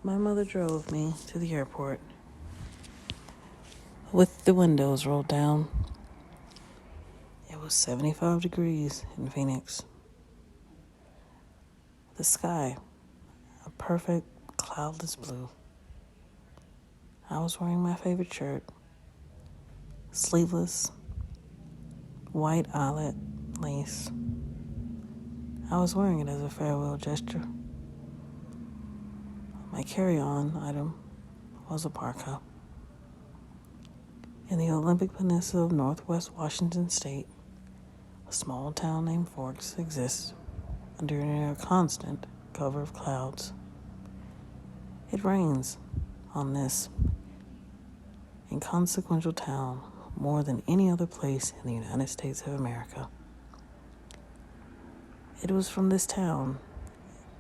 My mother drove me to the airport with the windows rolled down. It was 75 degrees in Phoenix. The sky, a perfect cloudless blue. I was wearing my favorite shirt, sleeveless, white eyelet lace. I was wearing it as a farewell gesture. My carry-on item was a parka. In the Olympic Peninsula of Northwest Washington State, a small town named Forks exists under a constant cover of clouds. It rains on this inconsequential town more than any other place in the United States of America. It was from this town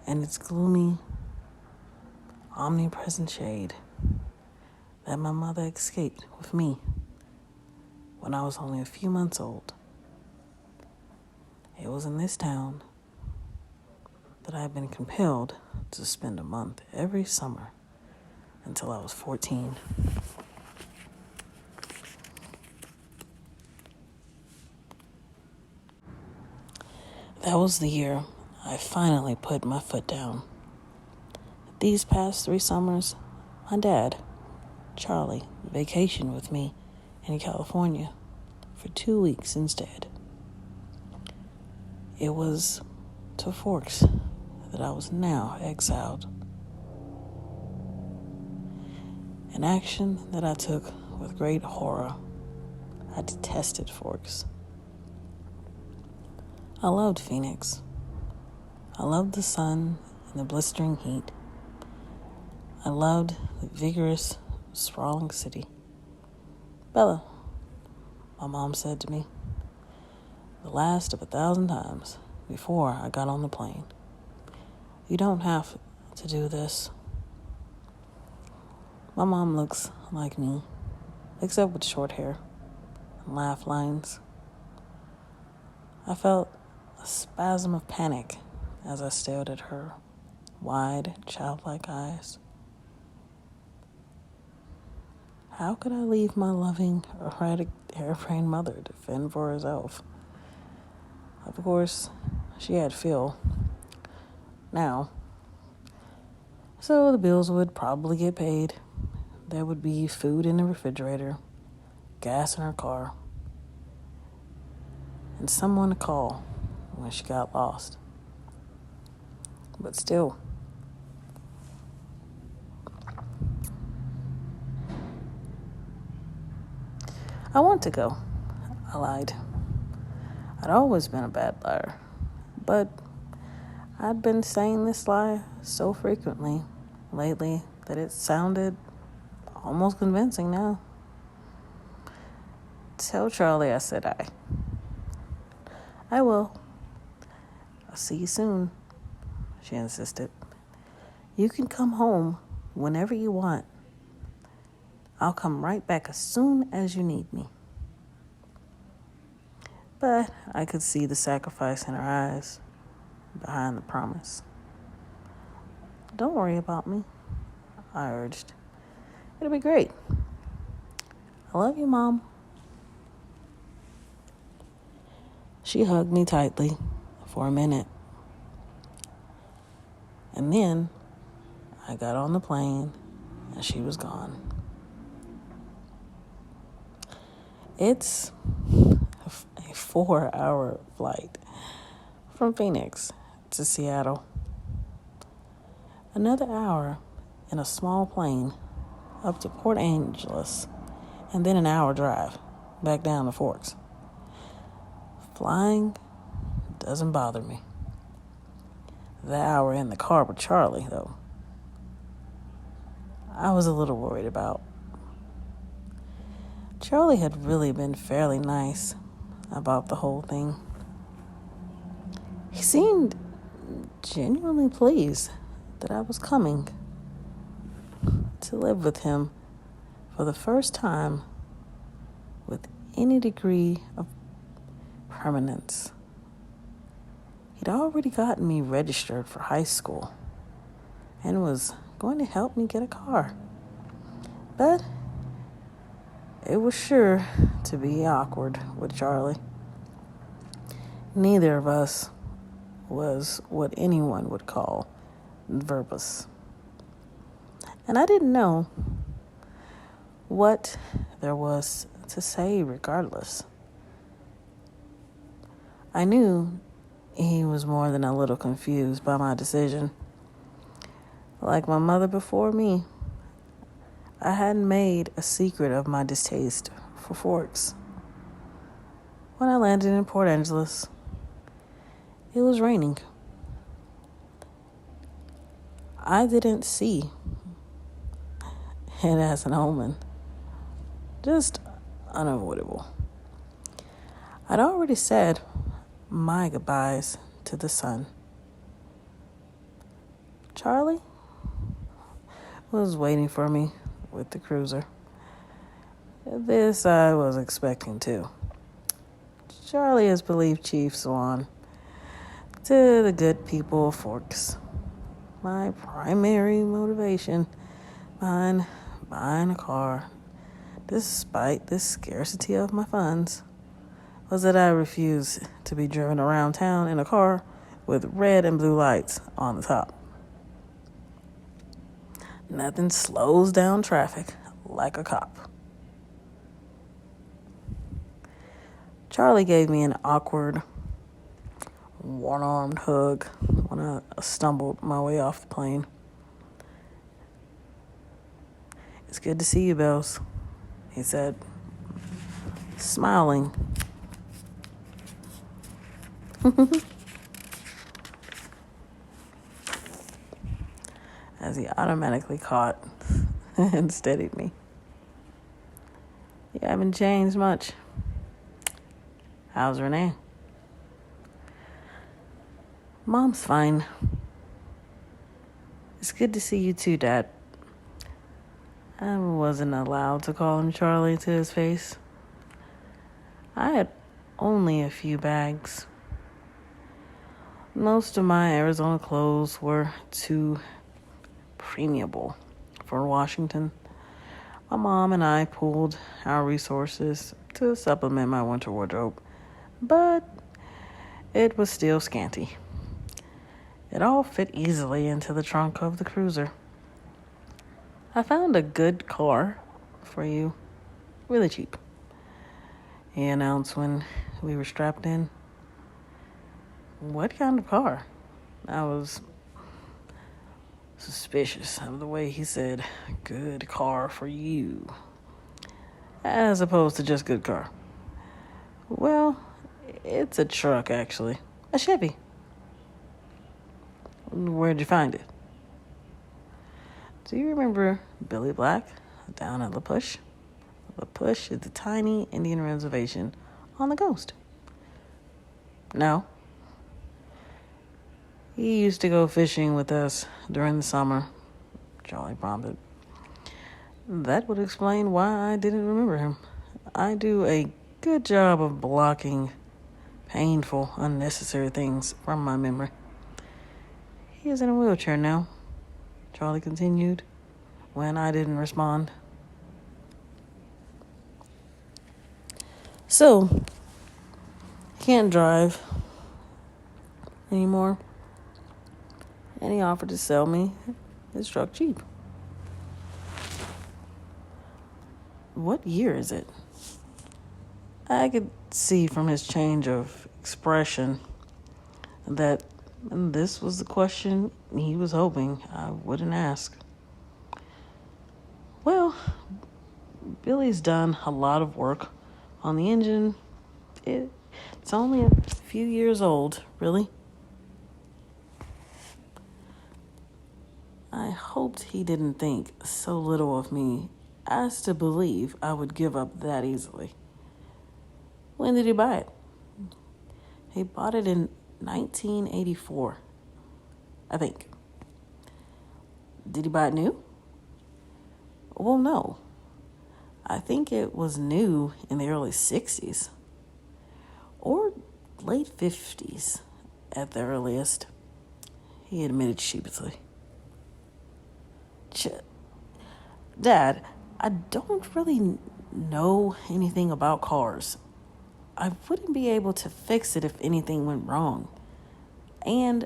and its gloomy, omnipresent shade that my mother escaped with me when I was only a few months old. It was in this town that I had been compelled to spend a month every summer until I was 14. That was the year I finally put my foot down. These past 3 summers, my dad, Charlie, vacationed with me in California for 2 weeks instead. It was to Forks that I was now exiled. An action that I took with great horror. I detested Forks. I loved Phoenix. I loved the sun and the blistering heat. I loved the vigorous, sprawling city. Bella, my mom said to me, the last of 1,000 times before I got on the plane, you don't have to do this. My mom looks like me, except with short hair and laugh lines. I felt a spasm of panic as I stared at her wide, childlike eyes. How could I leave my loving, erratic, harebrained mother to fend for herself? Of course, she had Phil now, so the bills would probably get paid. There would be food in the refrigerator, gas in her car, and someone to call when she got lost. But still, I want to go, I lied. I'd always been a bad liar, but I'd been saying this lie so frequently lately that it sounded almost convincing now. Tell Charlie I said I will. I'll see you soon, she insisted. You can come home whenever you want. I'll come right back as soon as you need me. But I could see the sacrifice in her eyes behind the promise. Don't worry about me, I urged. It'll be great. I love you, Mom. She hugged me tightly for a minute. And then I got on the plane and she was gone. It's a 4-hour flight from Phoenix to Seattle. Another hour in a small plane up to Port Angeles, and then an hour drive back down to Forks. Flying doesn't bother me. The hour in the car with Charlie, though, I was a little worried about. Charlie had really been fairly nice about the whole thing. He seemed genuinely pleased that I was coming to live with him for the first time with any degree of permanence. He'd already gotten me registered for high school and was going to help me get a car. But it was sure to be awkward with Charlie. Neither of us was what anyone would call verbose. And I didn't know what there was to say regardless. I knew he was more than a little confused by my decision. Like my mother before me, I hadn't made a secret of my distaste for forks. When I landed in Port Angeles, it was raining. I didn't see it as an omen, just unavoidable. I'd already said my goodbyes to the sun. Charlie was waiting for me with the cruiser. This I was expecting too. Charlie has believed Chief Swan to the good people of Forks. My primary motivation behind buying a car, despite the scarcity of my funds, was that I refused to be driven around town in a car with red and blue lights on the top. Nothing slows down traffic like a cop. Charlie gave me an awkward, one-armed hug when I stumbled my way off the plane. "It's good to see you, Bells," he said, smiling. As he automatically caught and steadied me. "You haven't changed much. How's Renee?" "Mom's fine." "It's good to see you too, Dad." I wasn't allowed to call him Charlie to his face. I had only a few bags. Most of my Arizona clothes were too premiable for Washington. My mom and I pooled our resources to supplement my winter wardrobe, but it was still scanty. It all fit easily into the trunk of the cruiser. "I found a good car for you, really cheap," he announced when we were strapped in. What kind of car? I was suspicious of the way he said, "good car for you," as opposed to just good car. "Well, it's a truck, actually. A Chevy." "Where'd you find it?" "Do you remember Billy Black down at La Push?" La Push is the tiny Indian reservation on the coast. "No." "He used to go fishing with us during the summer," Charlie prompted. That would explain why I didn't remember him. I do a good job of blocking painful, unnecessary things from my memory. "He is in a wheelchair now," Charlie continued when I didn't respond. "So, he can't drive anymore, and he offered to sell me his truck cheap." "What year is it?" I could see from his change of expression that this was the question he was hoping I wouldn't ask. "Well, Billy's done a lot of work on the engine. It's only a few years old, really." I hoped he didn't think so little of me as to believe I would give up that easily. "When did he buy it?" "He bought it in 1984, I think." "Did he buy it new?" "Well, no. I think it was new in the early 60s. Or late 50s at the earliest," he admitted sheepishly. Dad, I don't really know anything about cars. I wouldn't be able to fix it if anything went wrong. And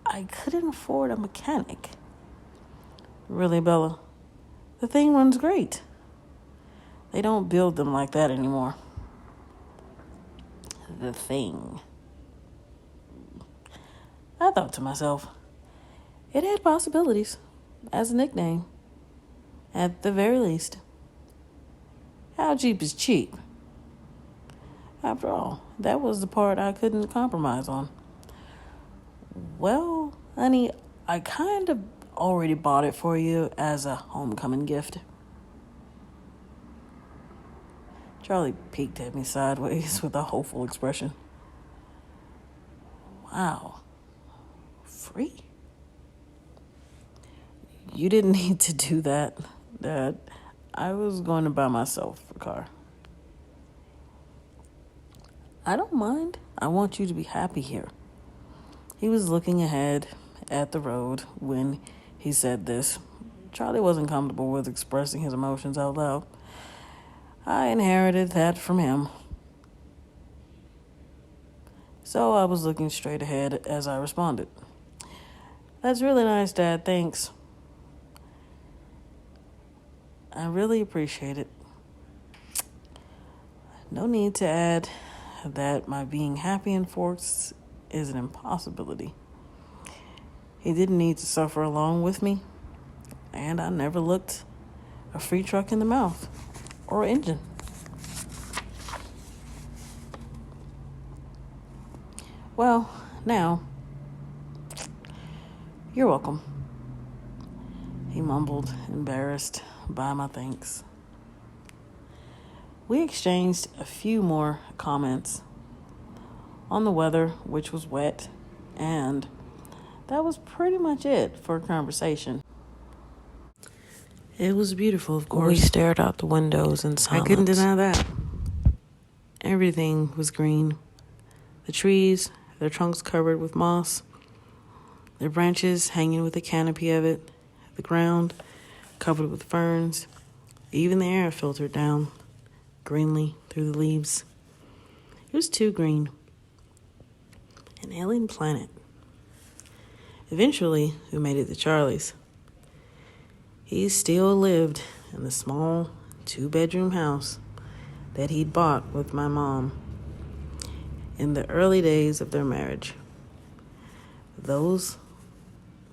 I couldn't afford a mechanic. Really, Bella? The thing runs great. They don't build them like that anymore. The thing. I thought to myself, it had possibilities as a nickname, at the very least. How cheap is cheap? After all, that was the part I couldn't compromise on. Well, honey, I kind of already bought it for you as a homecoming gift. Charlie peeked at me sideways with a hopeful expression. Wow. Free? You didn't need to do that, Dad. I was going to buy myself a car. I don't mind. I want you to be happy here. He was looking ahead at the road when he said this. Charlie wasn't comfortable with expressing his emotions out loud. I inherited that from him. So I was looking straight ahead as I responded. That's really nice, Dad. Thanks. I really appreciate it. No need to add that my being happy in Forks is an impossibility. He didn't need to suffer along with me, and I never looked a free truck in the mouth or engine. Well, now, you're welcome. He mumbled, embarrassed by my thanks. We exchanged a few more comments on the weather, which was wet, and that was pretty much it for a conversation. It was beautiful, of course. We stared out the windows in silence. I couldn't deny that. Everything was green. The trees, their trunks covered with moss, their branches hanging with a canopy of it, the ground covered with ferns, even the air filtered down greenly through the leaves. It was too green. An alien planet. Eventually, we made it to Charlie's. He still lived in the small 2-bedroom house that he'd bought with my mom in the early days of their marriage. Those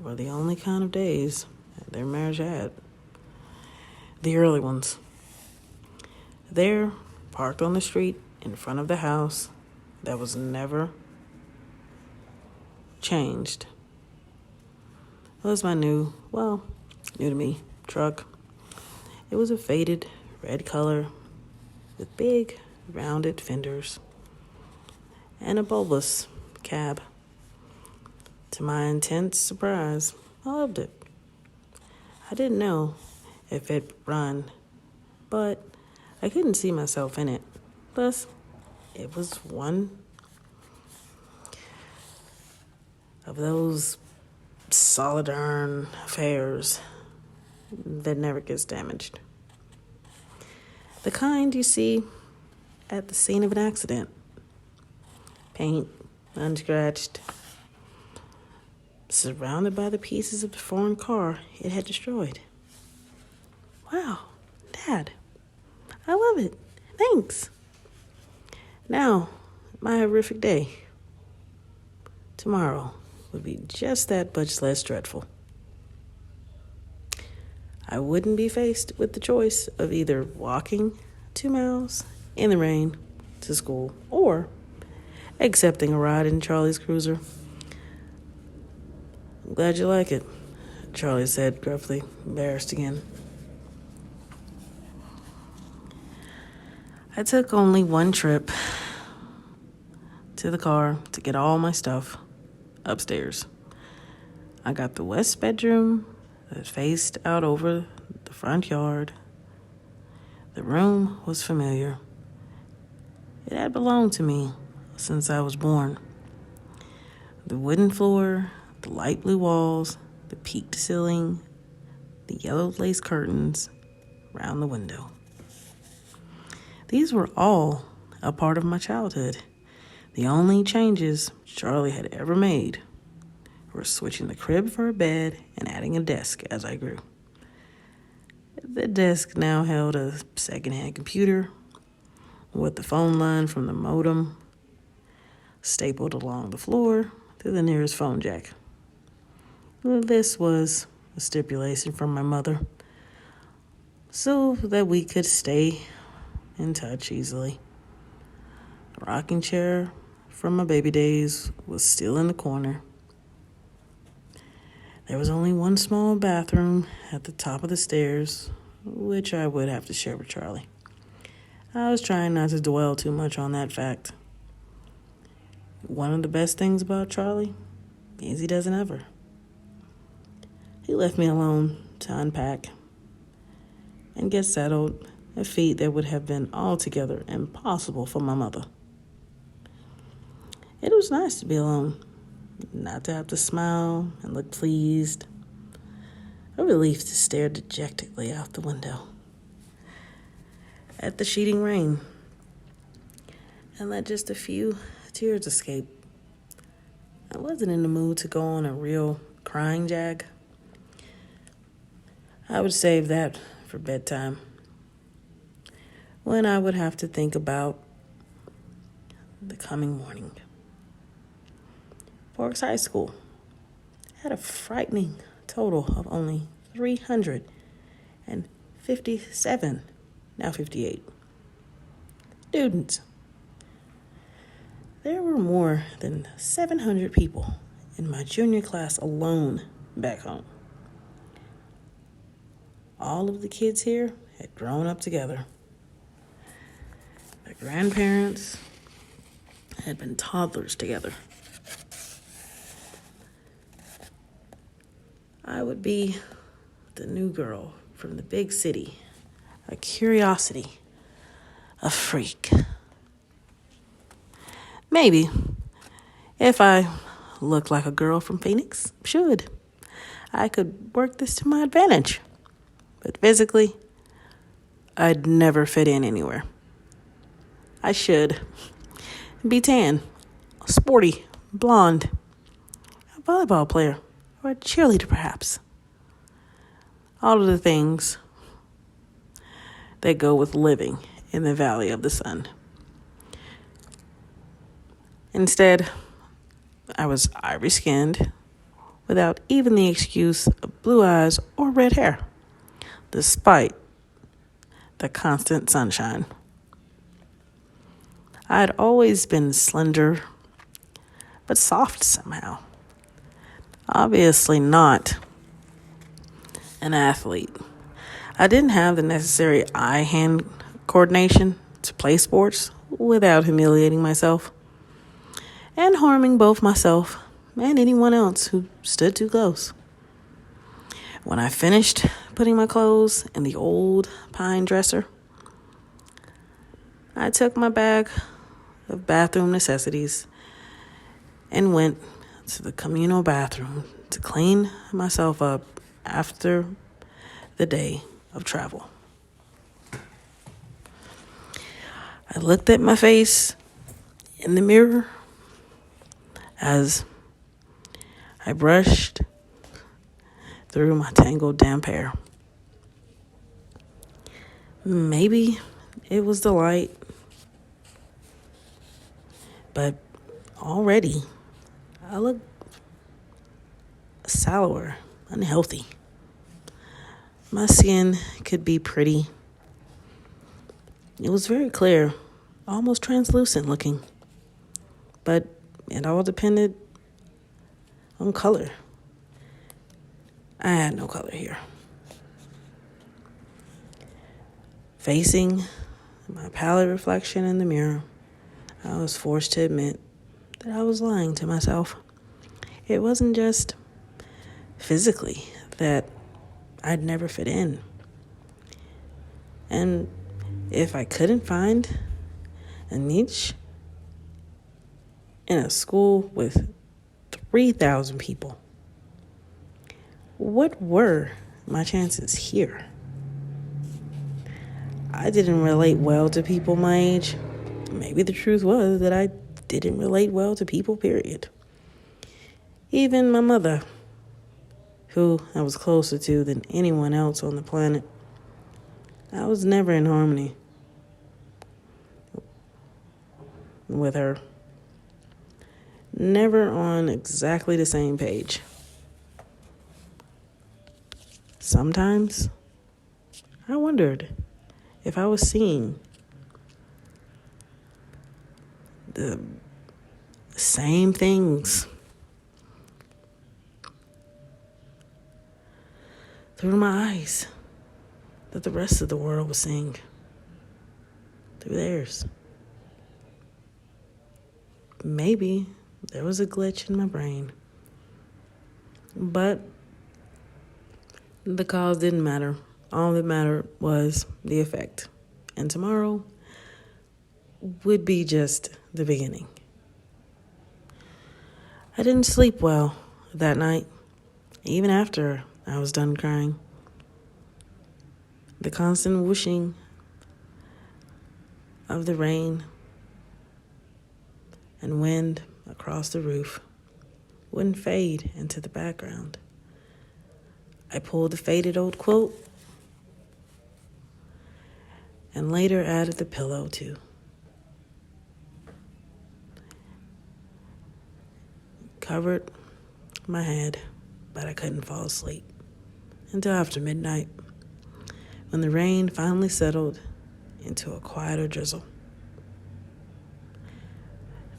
were the only kind of days their marriage had. The early ones. There, parked on the street in front of the house that was never changed, was my new to me, truck. It was a faded red color with big, rounded fenders and a bulbous cab. To my intense surprise, I loved it. I didn't know if it'd run, but I couldn't see myself in it. Plus, it was one of those solid iron affairs that never gets damaged. The kind you see at the scene of an accident. Paint, unscratched, surrounded by the pieces of the foreign car it had destroyed. Wow, Dad, I love it. Thanks. Now, my horrific day. Tomorrow would be just that much less dreadful. I wouldn't be faced with the choice of either walking 2 miles in the rain to school or accepting a ride in Charlie's cruiser. I'm glad you like it, Charlie said gruffly, embarrassed again. I took only one trip to the car to get all my stuff upstairs. I got the west bedroom that faced out over the front yard. The room was familiar. It had belonged to me since I was born. The wooden floor, the light blue walls, the peaked ceiling, the yellow lace curtains round the window. These were all a part of my childhood. The only changes Charlie had ever made were switching the crib for a bed and adding a desk as I grew. The desk now held a secondhand computer with the phone line from the modem stapled along the floor to the nearest phone jack. This was a stipulation from my mother so that we could stay in touch easily. The rocking chair from my baby days was still in the corner. There was only one small bathroom at the top of the stairs, which I would have to share with Charlie. I was trying not to dwell too much on that fact. One of the best things about Charlie is he doesn't ever. He left me alone to unpack and get settled, a feat that would have been altogether impossible for my mother. It was nice to be alone, not to have to smile and look pleased. A relief to stare dejectedly out the window at the sheeting rain and let just a few tears escape. I wasn't in the mood to go on a real crying jag. I would save that for bedtime, when I would have to think about the coming morning. Forks High School had a frightening total of only 357, now 58, students. There were more than 700 people in my junior class alone back home. All of the kids here had grown up together. Their grandparents had been toddlers together. I would be the new girl from the big city, a curiosity, a freak. Maybe, if I looked like a girl from Phoenix, I could work this to my advantage. But physically, I'd never fit in anywhere. I should be tan, sporty, blonde, a volleyball player, or a cheerleader perhaps. All of the things that go with living in the Valley of the Sun. Instead, I was ivory-skinned without even the excuse of blue eyes or red hair, despite the constant sunshine. I had always been slender, but soft somehow. Obviously not an athlete. I didn't have the necessary eye-hand coordination to play sports without humiliating myself and harming both myself and anyone else who stood too close. When I finished putting my clothes in the old pine dresser, I took my bag of bathroom necessities and went to the communal bathroom to clean myself up after the day of travel. I looked at my face in the mirror as I brushed through my tangled damp hair. Maybe it was the light, but already I looked sour, unhealthy. My skin could be pretty. It was very clear, almost translucent looking, but it all depended on color. I had no color here. Facing my pallid reflection in the mirror, I was forced to admit that I was lying to myself. It wasn't just physically that I'd never fit in. And if I couldn't find a niche in a school with 3,000 people, what were my chances here. I didn't relate well to people my age. Maybe the truth was that I didn't relate well to people, period. Even my mother, who I was closer to than anyone else on the planet, I was never in harmony with her. Never on exactly the same page. Sometimes I wondered if I was seeing the same things through my eyes that the rest of the world was seeing through theirs. Maybe there was a glitch in my brain, but the cause didn't matter. All that mattered was the effect. And tomorrow would be just the beginning. I didn't sleep well that night, even after I was done crying. The constant whooshing of the rain and wind across the roof wouldn't fade into the background. I pulled the faded old quilt and later added the pillow too. Covered my head, but I couldn't fall asleep until after midnight, when the rain finally settled into a quieter drizzle.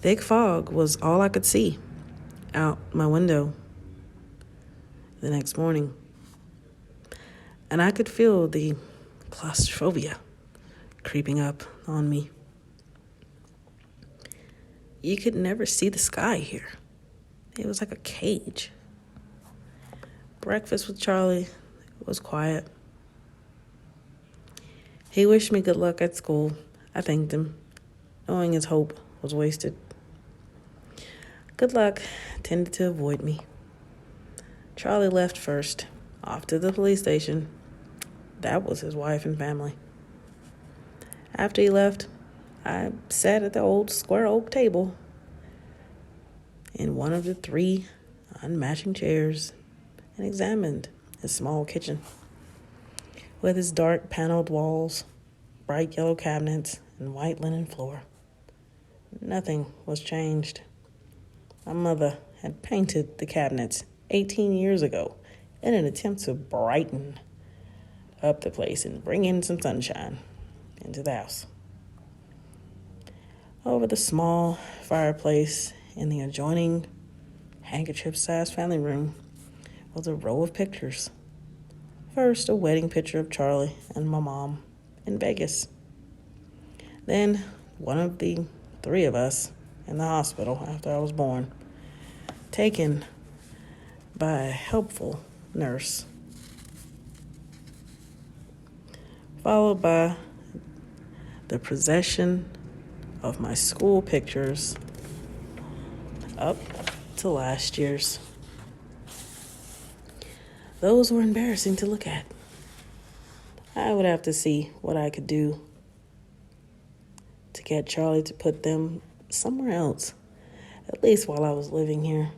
Thick fog was all I could see out my window the next morning, and I could feel the claustrophobia creeping up on me. You could never see the sky here. It was like a cage. Breakfast with Charlie was quiet. He wished me good luck at school. I thanked him, knowing his hope was wasted. Good luck tended to avoid me. Charlie left first, off to the police station. That was his wife and family. After he left, I sat at the old square oak table in one of the 3 unmatching chairs and examined his small kitchen with its dark paneled walls, bright yellow cabinets, and white linen floor. Nothing was changed. My mother had painted the cabinets 18 years ago in an attempt to brighten up the place and bring in some sunshine into the house. Over the small fireplace in the adjoining handkerchief-sized family room was a row of pictures. First, a wedding picture of Charlie and my mom in Vegas. Then, one of the 3 of us in the hospital after I was born, taken by a helpful nurse, followed by the possession of my school pictures up to last year's. Those were embarrassing to look at. I would have to see what I could do to get Charlie to put them somewhere else, at least while I was living here.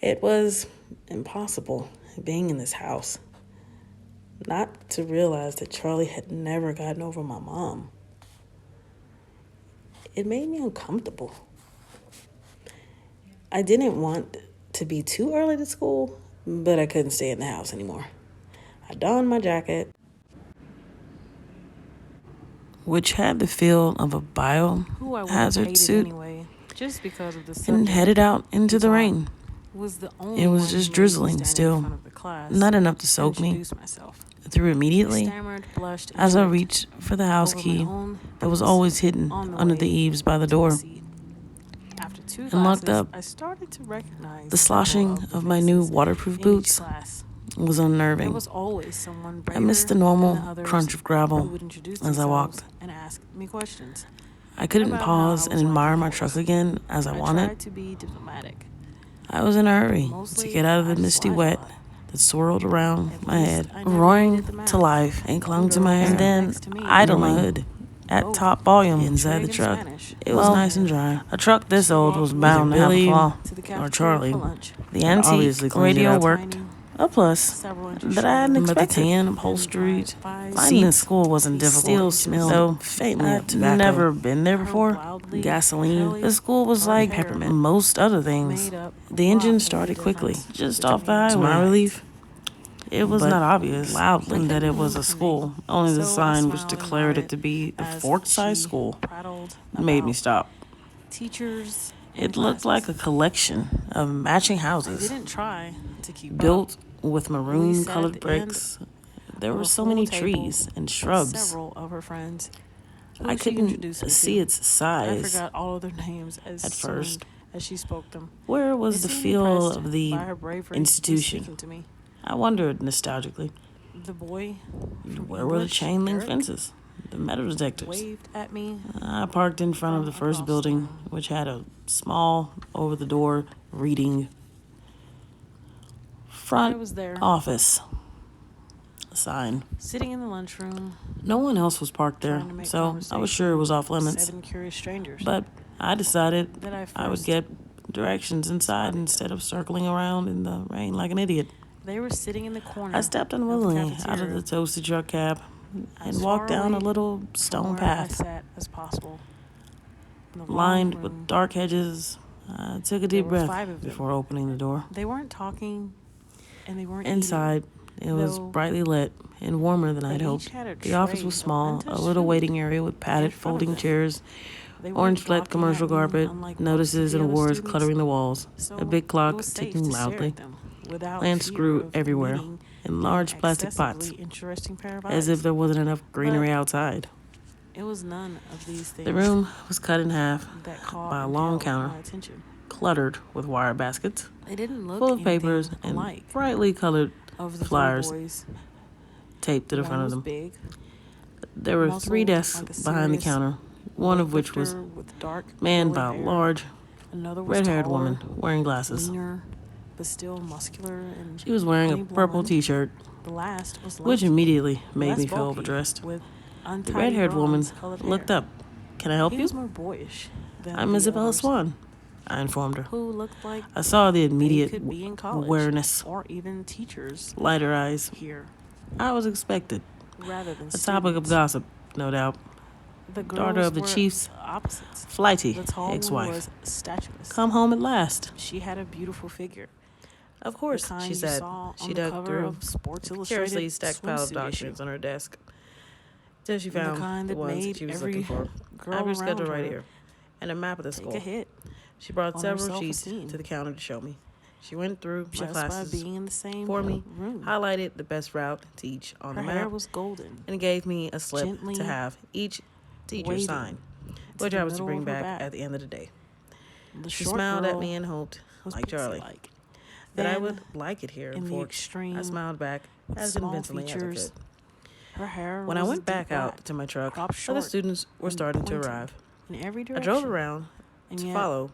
It was impossible being in this house not to realize that Charlie had never gotten over my mom. It made me uncomfortable. I didn't want to be too early to school, but I couldn't stay in the house anymore. I donned my jacket, which had the feel of a biohazard suit, anyway, just because of the and headed out into the rain. It was just drizzling still, not enough to soak me through immediately. As I reached for the house key that was always hidden under the eaves by the door and locked up, the sloshing of my new waterproof boots was unnerving. I missed the normal crunch of gravel as I walked. I couldn't pause and admire my truck again as I wanted. I was in a hurry to get out of the misty wet that swirled around At my least head, I never roaring needed the map. to life and clung to Girl my hair. And sat then next to me. idling at Both top volume in inside the trig and truck. Spanish. It was nice and dry. A truck this She old walked was with bound to have a Billy flaw. to the Or cafeteria Charlie. for lunch. The antique radio worked. Tiny, A plus several inches that I hadn't shorter. expected. But the Tan, tan, upholstered five finding this seats, school wasn't he still difficult. smelled Though faintly of I'd tobacco. never been there Her before. wildly Gasoline. curly The school was dark like hair peppermint. Most other things. made up a The lot engine of the started quickly, difference just off the between highway. To my relief, It was but not obvious loudly that it was a school. Only the So I sign which smiled and declared it nodded to be the as Fort-sized she school prattled made me about stop. teachers and It looked like a classes. collection of matching I houses didn't try to keep built up. with We sat maroon-colored at the end bricks. There of were a so full many table trees and with shrubs. several of her friends who I she introduced couldn't me see to. its I size forgot all of their names as at soon first. as she spoke them. Where was They the seemed feel impressed of the by her bravery in institution? speaking to me. I wondered nostalgically. The boy from Where were the English, chain link Eric, fences? The metal detectors? waved at me I parked in front of the first across the building, room. which had a small over-the-door reading I front was there, office sign. sitting in the lunchroom, No one else was parked there, trying to make so I conversation was sure it was off with limits. 7 curious strangers But I decided that I would first get directions inside spotted. instead of circling around in the rain like an idiot. They were sitting in the corner I stepped of the unwillingly out of cafeteria, the toasty truck cab as and walked far down a away little from stone where I path sat as possible. In the long lined room, with dark hedges. I took a there deep were breath 5 of them. before opening the door. They weren't talking, and they weren't Inside, it was though brightly lit and warmer than they I'd each hoped. had a The office tray was of small, a untouched little food waiting area with in padded front of folding them. chairs, They weren't orange flat gawking commercial at me, carpet, unlike most of notices the and other awards students, cluttering the walls, so a big it clock was safe ticking to stare loudly, at them without lamp fear screw of everywhere, meeting and an large plastic pots, excessively interesting pair of as eyes. if there wasn't enough greenery But outside. it was none of these things The room was cut in half that caught by a and long held counter, my attention. cluttered with wire baskets, They didn't look full of anything papers and alike brightly colored of the flyers 3 boys. taped to the One front of was them. big, There were 3 muscled desks like a behind the serious counter, one of which was weightlifter with dark, manned curly by a hair. large, Another was red-haired taller, woman wearing glasses. leaner, but still muscular and She was wearing a honey purple blonde. T-shirt, The last was which lanky, immediately made less me feel bulky, overdressed. with The untidy red-haired woman bronze-colored looked hair. up. "Can I help He you?" was more boyish than "I'm the Isabella others, Swan," I informed her. who looked like I saw the they immediate could be in college awareness, or even teachers lighter eyes. here I was expected. rather than A topic of students. gossip, no doubt. The Daughter girls of the were chief's opposites. flighty The tall one ex-wife. was statuesque. Come home at last. She had a beautiful figure. Of The course, kind she you said. saw She on the dug cover through of Sports curiously Illustrated stacked pile of swimsuit documents issue. on her desk till she The found kind the that ones made she was every looking for. I girl have your around schedule right her here and a map of the take school. a hit She brought on her several sheets self-esteem to the counter to show me. She went through my just by classes being in the same for me, room. highlighted the best route to each on Her the hair map, was golden, and gave me a slip gently to have each teacher waving sign, to which the I was to middle bring of her back back. at the end of the day. The She short smiled at girl me and hoped, was like Charlie, pixie-like. that I Then, would like it here in in the Fort. extreme, I smiled back with as small convincingly as I features, could. her hair When I was went deep back black, out to my truck, cropped other short students were and starting to pointed arrive. in every I direction. drove around and to yet follow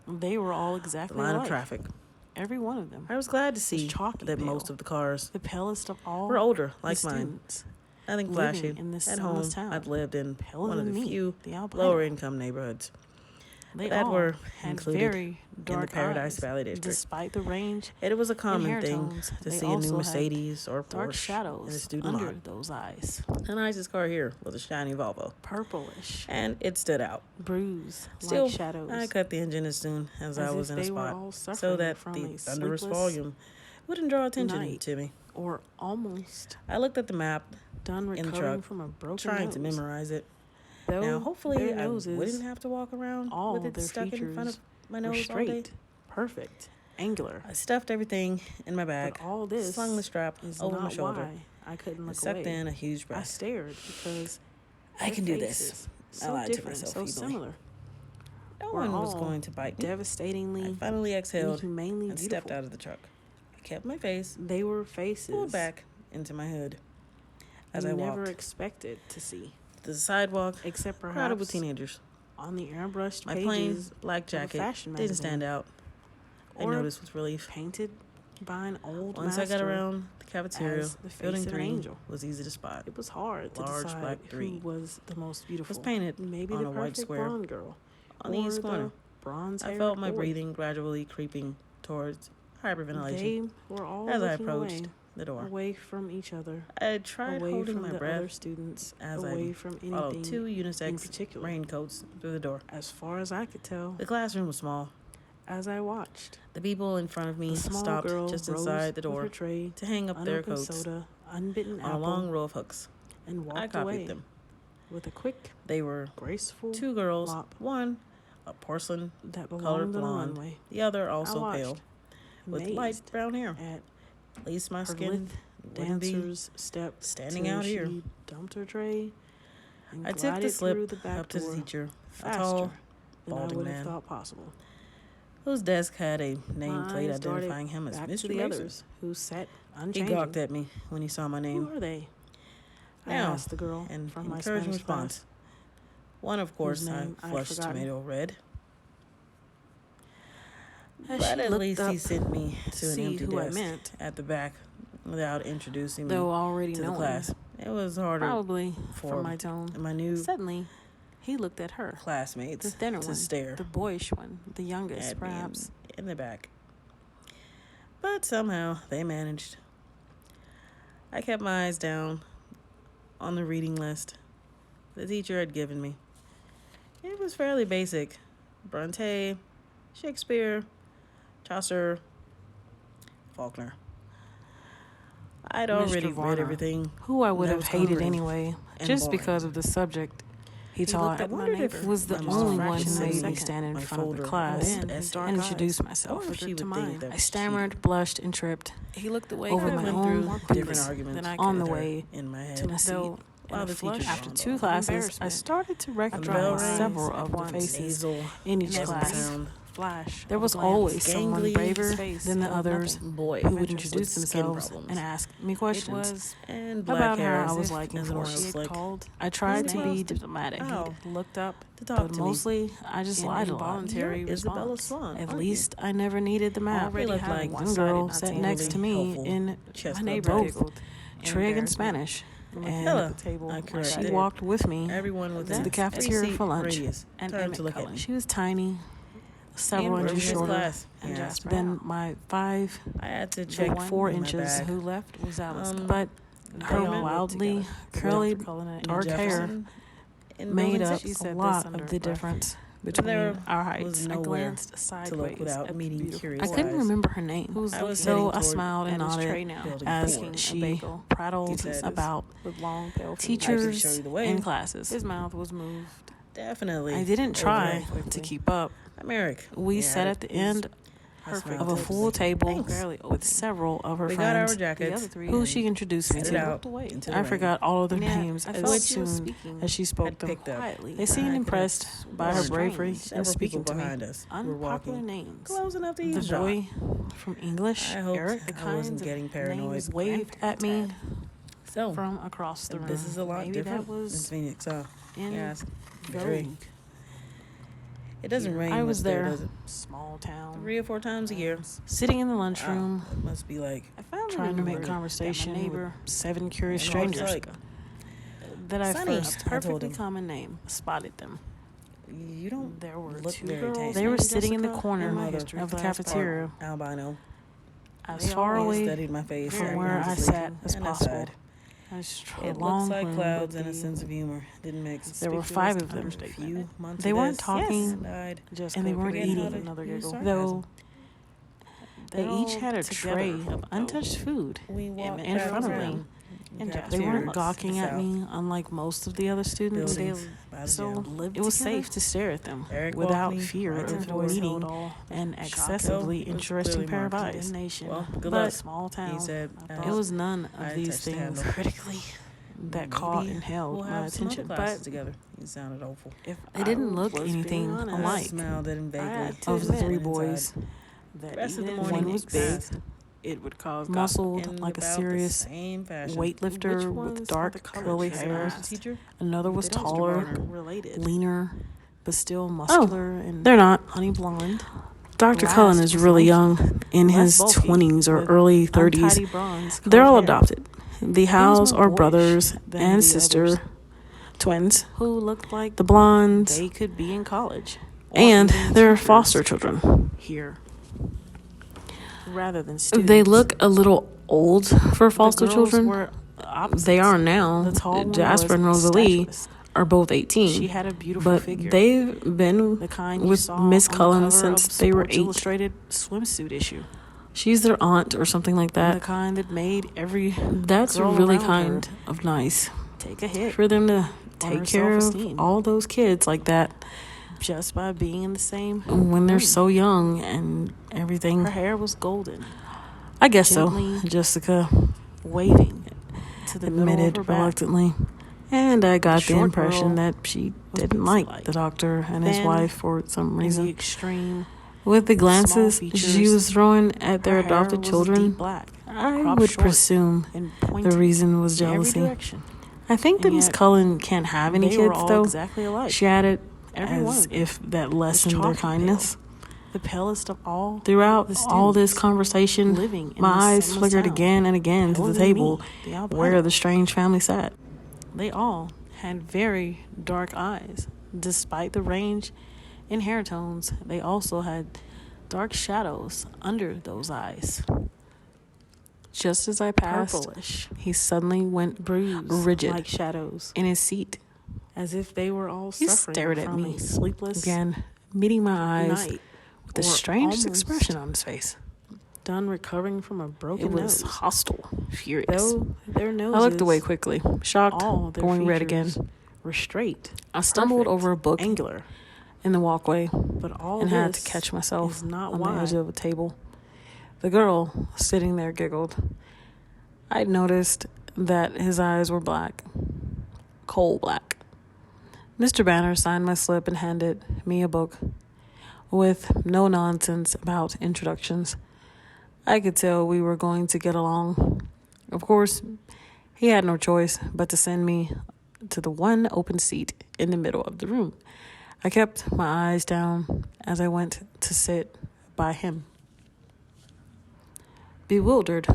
they were all the exactly line of alike. traffic. Every one of them. I was glad to see chalky that pale. most of the cars The palest of all were older, like the mine. students. Nothing living flashy. in this At home, sunless town. I'd lived in Paler one of than the me, few the albino. lower-income neighborhoods They that all were had included very in dark the Paradise eyes. Valley district. Despite the range It was a and common hair thing tones, to they see a new also had Mercedes or dark Porsche in a shadows student under lot. those eyes. The nicest car here was a shiny Volvo, Purplish, and it stood out. bruised Still, like shadows. I cut the engine as soon as I as was if in a they were spot all so suffering that from the a thunderous sleepless volume wouldn't draw attention night. to me. Or almost I looked at the map, done in the recovering truck, from a broken trying nose. to memorize it. Though Now, hopefully, their I noses, wouldn't have to walk around all with it their stuck in front of features my were nose all day. straight, perfect, angular. I stuffed everything in my bag, But all this slung the strap is over not my shoulder, why I couldn't and look sucked away. in a huge I breath. stared because I their can do this. faces, I so lied to different, myself so feebly. similar, No were one was all going to bite me. I devastatingly, finally exhaled inhumanely and stepped beautiful. out of the truck. I kept my face They were faces pulled back into my hood as you I never walked. expected to see, The sidewalk except crowded with perhaps teenagers. on the airbrushed My plain pages black of a jacket fashion didn't magazine, stand out. I or noticed with relief. painted by an old Once master. I got around the cafeteria, as the face Building of an 3 angel. was easy to spot. It was hard to Large decide black who 3 was the most beautiful. was painted Maybe on the a white perfect square blonde girl. on the or east corner. the bronze-haired I felt my boy. breathing gradually creeping towards hyperventilation They were all as I looking approached away, the door. away from each other, I tried away holding from my the breath other students, as away I from followed anything two in unisex particular. raincoats through the door. As far as I could tell, The classroom was small. as I watched, The people in front of me the small stopped girl just rose inside the with her door tray, to hang up their unopened coats soda, unbitten on a apple, long row of hooks. and I walked copied away them. with a quick, They were graceful two girls, lop one a porcelain that colored belonged on a blonde, runway. the other I also watched, pale, with amazed light brown hair. at At least my her skin lithe wouldn't be dancer's step standing till out here. she dumped her tray and I took glided the slip through the back up to the door teacher, a faster tall, than I balding would have man, thought possible. whose desk had a My nameplate eyes darted identifying him as back to Mr. the Mason. others who sat He unchanging. gawked at me when he saw my Who name. are they? I Now, asked the girl an from my encouraging Spanish response. class. One, of course, whose I name I'd flushed forgotten. tomato red. As But she at looked least up he sent me to to an see empty who I desk meant, at the back without introducing me though already to the knowing, class. It was harder probably for from my tone. my new Suddenly, he looked at her, classmates the thinner to one, stare the boyish one, the youngest, at me perhaps. in the back. But somehow they managed. I kept my eyes down on the reading list the teacher had given me. It was fairly basic. Bronte, Shakespeare, Chaucer, Faulkner. I'd Mr. already read Varner, everything. who I would That have was hated comforting anyway, and just boring. because of the subject he looked taught. at my neighbor. Was the My only mom one who fraction made me second, stand in my front of the folder, class almost and his dark introduce eyes. myself I wonder if she to would mine. think that I was stammered, blushed, and tripped He looked away over I my went own through different hoops arguments on the with her way in my head. to my seat. Though, While in the a flush teacher After yawned two off. classes, I embarrassment. started to The bell recognize rang several at of the once. faces Nasal, in each pleasant class. sound. flash. There of was a glance. always someone Gangly braver face than the held others nothing. Boy who would with introduce skin themselves problems. and ask me It questions was And black about hair how I as was if liking as for one it. was she had slick. called I tried His to name be was diplomatic, Al He looked up to talk but to mostly I just in lied a lot. involuntary You're Isabella response. Swan. At aren't least I never needed the map. Already looked having like One decided girl not sat to next to me helpful in chest my club neighbor type. both giggled in trig and embarrassment. Spanish, Looking and Ella, at the table, I like corrected. she did. walked with me Everyone to within the cafeteria 3-seat for lunch. radius and turned Emmett to look at Cullen. me. She was tiny, several Ian Where inches was his shorter class? and Yeah. Jasper than Al. my 5 I had to the check one 4 in my inches. bag. Who left was Alice. But They her all worked wildly together. curly, Dr. Cullen and dark hair Jefferson in made Building up She Six. a said lot this under of the her breath. difference between There our heights. was I nowhere glanced to sideways look without at the meeting beautiful curious I couldn't eyes. remember her name, Who was I was looking so heading I toward smiled and at his nodded tray now, Building as four. a she bagel. prattled He said, about with long pale fingers. I can teachers show you the way. and classes. His mouth was moved. Definitely. I didn't over try quickly. to keep up. I'm Eric. We He sat added. at the end Perfect. of a full table Thanks. Barely with several of her We got our friends, The other jackets. three who had she introduced me headed to. out looked away. into the I rain. forgot all of their Yeah, names I as felt she was soon speaking as she spoke Had them. picked up. quietly. They I seemed could impressed by her sworn bravery in several speaking people to me. behind us were Unpopular walking names. close enough to The eavesdrop. boy from English, I hoped Eric, the I wasn't kinds of getting paranoid. names waved at me So, from across the room. this is a lot Maybe different that in was Phoenix, huh? in Yes. vogue. Very. It doesn't rain I much was there, there. does it? Small town. 3 or 4 times a year. Sitting in the Wow, lunchroom, it must be like I finally trying to make remembered conversation that my neighbor with 7 curious And what it's strangers like. that I Sunny, first I told perfectly him. common name. spotted them. You don't There were look two very girls. tame. They were named sitting in the Jessica corner in my of history of the class cafeteria, albino. as They far always He away studied my face Very from where I religiously sat as and I possible. sighed. A It long looks like room clouds would and a be- sense of humor didn't mix. There were 5 of them, A few months They of weren't this, talking, and I'd Just and they couldn't weren't forget eating, how to Another use giggle. sarcasm. though they They're each all had a together, tray though. of untouched food we walked in past front of around them. the And They cafeteria weren't Cheers. gawking at south me, unlike most of the other students. buildings by the So jail. lived it was together? safe to stare at them Eric without walked me fear right to the of door. meeting all an Shocking. excessively So, it was interesting clearly pair of marked. eyes. nation. Well, good But luck. Small town. He said, I as thought. It was none I of these touched the things handle. critically. that caught Maybe and held we'll my have some other attention. classes But together. He sounded hopeful. If they didn't look was being anything honest, I alike smiled at him vaguely. had to of the admit 3 Inside. boys. that The rest of the even morning One was passed big, it would cause gossip. muscled in like a about the serious same fashion. Which weightlifter ones with are dark the colored curly shirts? hair. Asked. Teacher? Another was They don't taller, aren't related. leaner, but still muscular and They're not. honey blonde. Dr. Last Cullen is was really lanky, young, in less his bulky, 20s or with early 30s. untidy bronze They're all colored hair. adopted. The Howes more are boyish brothers than and the sister others, twins. who looked like The blondes, they could be in college. Or and even they're teachers foster children. here rather than students. They look a little old for foster The girls children. were opposites. They are now. The tall one Jasper and was Rosalie statuesque. are both 18. She had a beautiful but figure. they've been The kind you with saw Miss on the Cullen cover since of they were Sports 8. Illustrated swimsuit issue. She's their aunt or something like The that. kind that made every That's girl really around kind her of nice take a hit for them to her take care of self-esteem. all those kids like that just by being in the same when they're room. so young and everything. Her hair was golden, I guess so. gently Jessica waving to the middle of admitted her back. reluctantly. And I got the short impression girl that she was didn't pixie-like. like the doctor and his Thin wife for some In the reason. extreme, With the glances small she features, was throwing at their her hair adopted was children, deep black, I cropped would short, presume and the pointed reason was in every jealousy. direction. I think that And Miss yet, Cullen can't have any they were kids, all though. exactly alike. She added Every one as of them if that lessened their chalky kindness. The palest of all Throughout the all this students conversation, living in my this eyes sunless flickered town. again and again to Other the than table me, the albino. where the strange family sat. They all had very dark eyes. Despite the range in hair tones, they also had dark shadows under those eyes. Just as I passed, Purplish, he suddenly went bruised rigid like shadows, in his seat. as if they were all He suffering stared at from me a sleepless again, meeting my eyes night, with a or strange almost expression on his face. done recovering from a broken It was nose. hostile, furious. Though their noses, I looked away quickly, shocked, all their going red again. features were straight, I stumbled perfect, over a book angular, in the walkway but all and had to this catch myself is not on why the edge of a table. The girl sitting there giggled. I'd noticed that his eyes were black, coal black. Mr. Banner signed my slip and handed me a book with no nonsense about introductions. I could tell we were going to get along. Of course, he had no choice but to send me to the one open seat in the middle of the room. I kept my eyes down as I went to sit by him, bewildered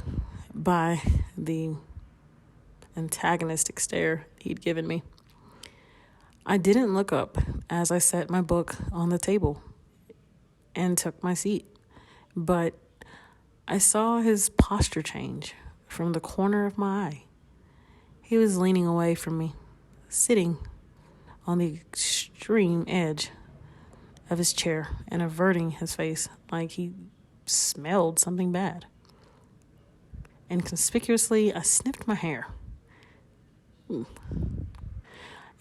by the antagonistic stare he'd given me. I didn't look up as I set my book on the table and took my seat, but I saw his posture change from the corner of my eye. He was leaning away from me, sitting on the extreme edge of his chair and averting his face like he smelled something bad. Inconspicuously, I sniffed my hair.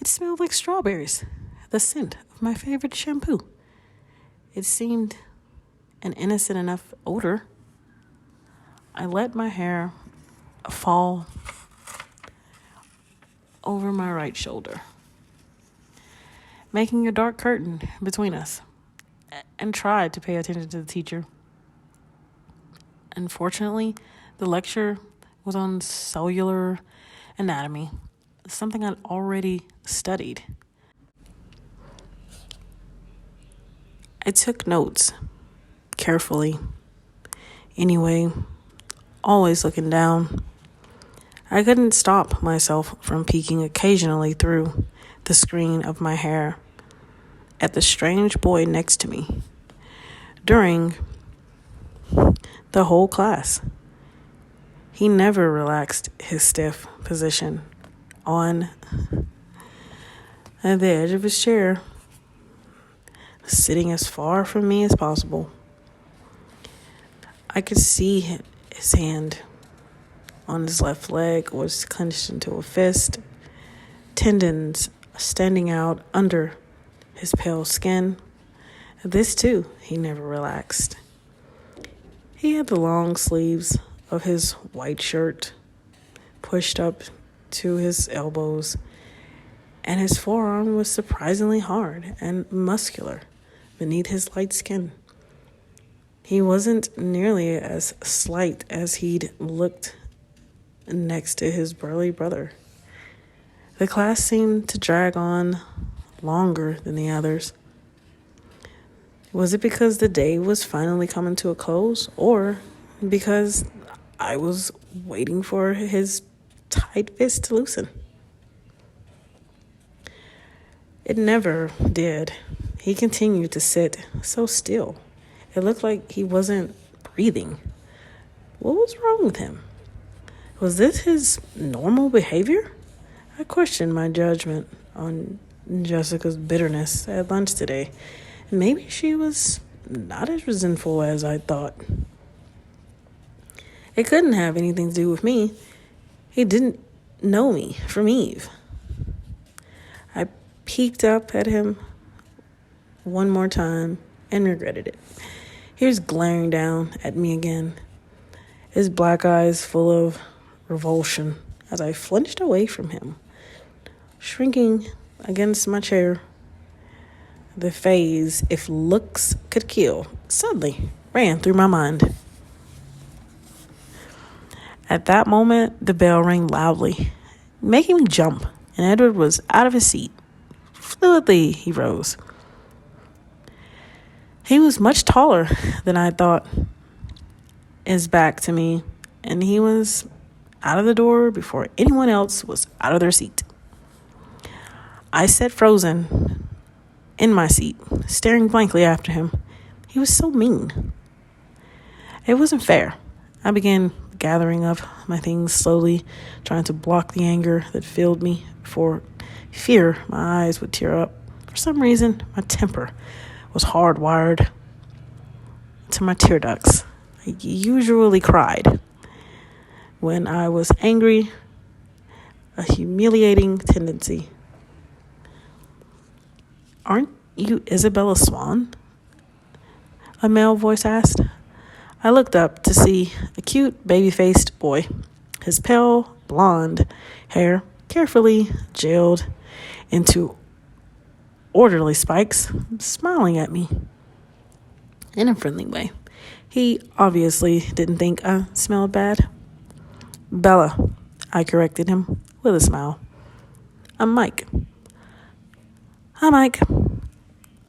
It smelled like strawberries, the scent of my favorite shampoo. It seemed an innocent enough odor. I let my hair fall over my right shoulder, making a dark curtain between us, and tried to pay attention to the teacher. Unfortunately, the lecture was on cellular anatomy, something I'd already studied. I took notes carefully. Anyway, always looking down. I couldn't stop myself from peeking occasionally through the screen of my hair at the strange boy next to me during the whole class. He never relaxed his stiff position on the edge of his chair, sitting as far from me as possible. I could see his hand on his left leg was clenched into a fist, tendons standing out under his pale skin. This too, he never relaxed. He had the long sleeves of his white shirt pushed up to his elbows, and his forearm was surprisingly hard and muscular beneath his light skin. He wasn't nearly as slight as he'd looked next to his burly brother. The class seemed to drag on longer than the others. Was it because the day was finally coming to a close, or because I was waiting for his tight fist to loosen? It never did. He continued to sit so still. It looked like he wasn't breathing. What was wrong with him? Was this his normal behavior? I questioned my judgment on Jessica's bitterness at lunch today. Maybe she was not as resentful as I thought. It couldn't have anything to do with me. He didn't know me from Eve. I peeked up at him one more time and regretted it. He was glaring down at me again, his black eyes full of revulsion as I flinched away from him, shrinking against my chair. The phrase, "if looks could kill," suddenly ran through my mind. At that moment, the bell rang loudly, making me jump, and Edward was out of his seat. Fluidly, he rose. He was much taller than I thought. His back to me, and he was out of the door before anyone else was out of their seat. I sat frozen in my seat, staring blankly after him. He was so mean. It wasn't fair. I began gathering up my things slowly, trying to block the anger that filled me for fear my eyes would tear up. For some reason, my temper was hardwired to my tear ducts. I usually cried when I was angry, a humiliating tendency. "Aren't you Isabella Swan?" a male voice asked. I looked up to see a cute, baby-faced boy, his pale, blonde hair carefully gelled into orderly spikes, smiling at me in a friendly way. He obviously didn't think I smelled bad. "Bella," I corrected him with a smile. "I'm Mike." "Hi, Mike.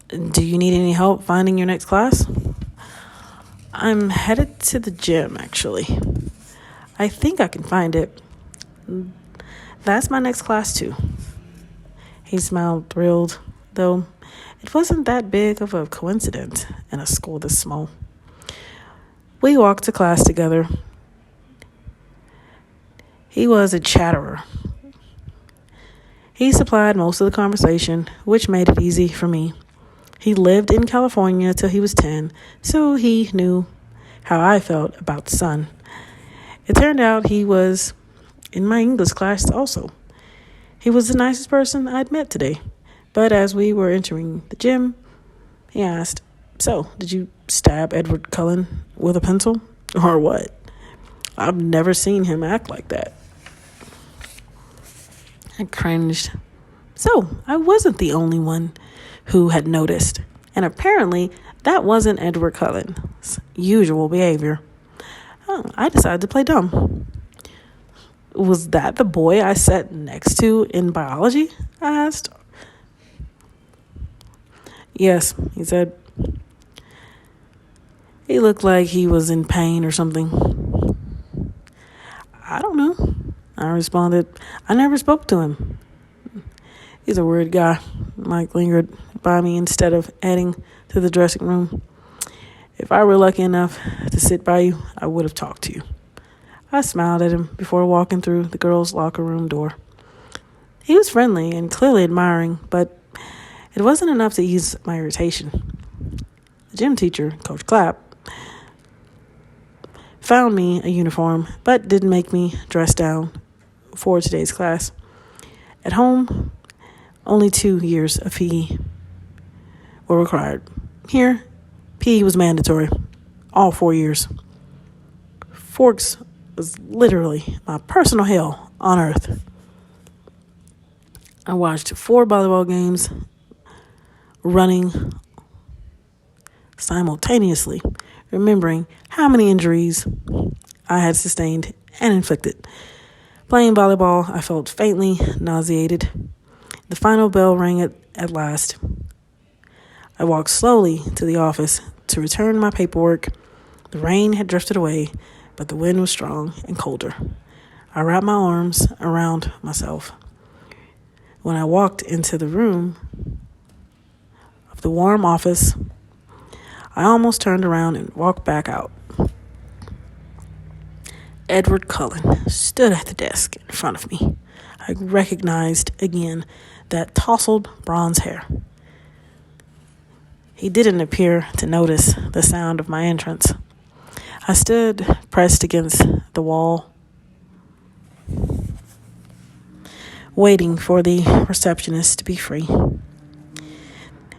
Do you need any help finding your next class?" "I'm headed to the gym, actually. I think I can find it. That's my next class, too." He smiled, thrilled, though it wasn't that big of a coincidence in a school this small. We walked to class together. He was a chatterer. He supplied most of the conversation, which made it easy for me. He lived in California till he was 10, so he knew how I felt about the sun. It turned out he was in my English class also. He was the nicest person I'd met today, but as we were entering the gym, he asked, "So, did you stab Edward Cullen with a pencil, or what? I've never seen him act like that." I cringed. So, I wasn't the only one who had noticed, and apparently that wasn't Edward Cullen's usual behavior. I decided to play dumb. "Was that the boy I sat next to in biology?" I asked. "Yes," he said. "He looked like he was in pain or something." "I don't know," I responded. "I never spoke to him." "He's a weird guy." Mike lingered by me instead of heading to the dressing room. "If I were lucky enough to sit by you, I would have talked to you." I smiled at him before walking through the girls' locker room door. He was friendly and clearly admiring, but it wasn't enough to ease my irritation. The gym teacher, Coach Clapp, found me a uniform, but didn't make me dress down for today's class. At home, only 2 years of PE were required. Here, PE was mandatory, all 4 years. Forks was literally my personal hell on earth. I watched 4 volleyball games running simultaneously, remembering how many injuries I had sustained and inflicted. Playing volleyball, I felt faintly nauseated. The final bell rang at last. I walked slowly to the office to return my paperwork. The rain had drifted away, but the wind was strong and colder. I wrapped my arms around myself. When I walked into the room of the warm office, I almost turned around and walked back out. Edward Cullen stood at the desk in front of me. I recognized again that tousled bronze hair. He didn't appear to notice the sound of my entrance. I stood pressed against the wall, waiting for the receptionist to be free.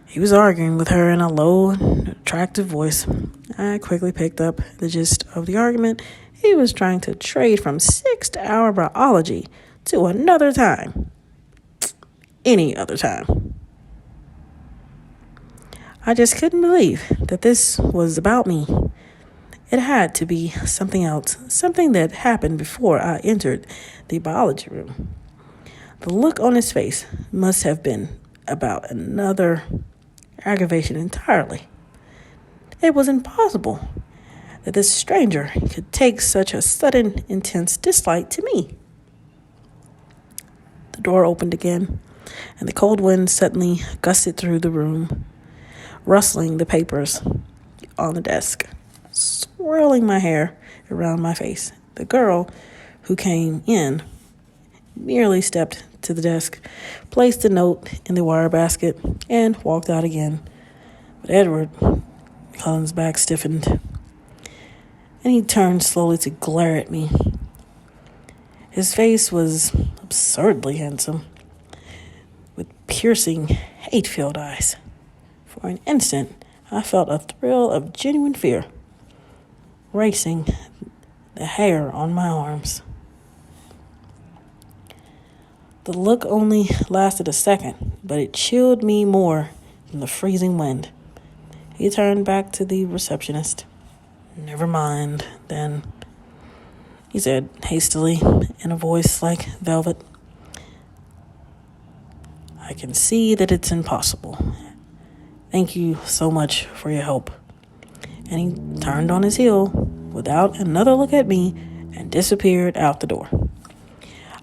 He was arguing with her in a low and attractive voice. I quickly picked up the gist of the argument. He was trying to trade from 6-hour biology to another time. Any other time. I just couldn't believe that this was about me. It had to be something else, something that happened before I entered the biology room. The look on his face must have been about another aggravation entirely. It was impossible that this stranger could take such a sudden, intense dislike to me. The door opened again, and the cold wind suddenly gusted through the room, rustling the papers on the desk, swirling my hair around my face. The girl who came in merely stepped to the desk, placed a note in the wire basket, and walked out again. But Edward Cullen's back stiffened, and he turned slowly to glare at me. His face was absurdly handsome, with piercing, hate-filled eyes. For an instant, I felt a thrill of genuine fear racing the hair on my arms. The look only lasted a second, but it chilled me more than the freezing wind. He turned back to the receptionist. "Never mind, then," he said hastily in a voice like velvet. "I can see that it's impossible. Thank you so much for your help." And he turned on his heel without another look at me and disappeared out the door.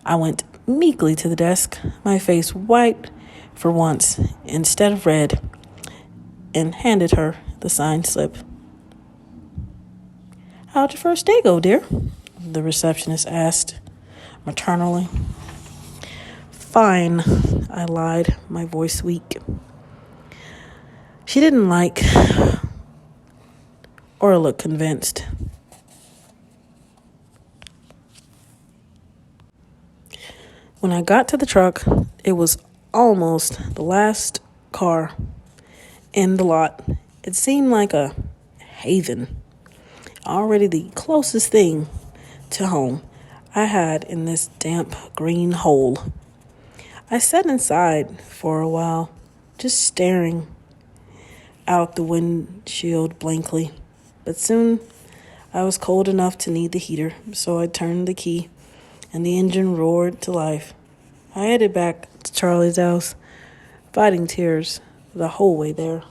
I went meekly to the desk, my face white for once instead of red, and handed her the signed slip. "How'd your first day go, dear?" the receptionist asked maternally. "Fine," I lied, my voice weak. She didn't like or look convinced. When I got to the truck, it was almost the last car in the lot. It seemed like a haven, already the closest thing to home I had in this damp green hole. I sat inside for a while, just staring out the windshield blankly, but soon I was cold enough to need the heater, so I turned the key and the engine roared to life. I headed back to Charlie's house, fighting tears the whole way there.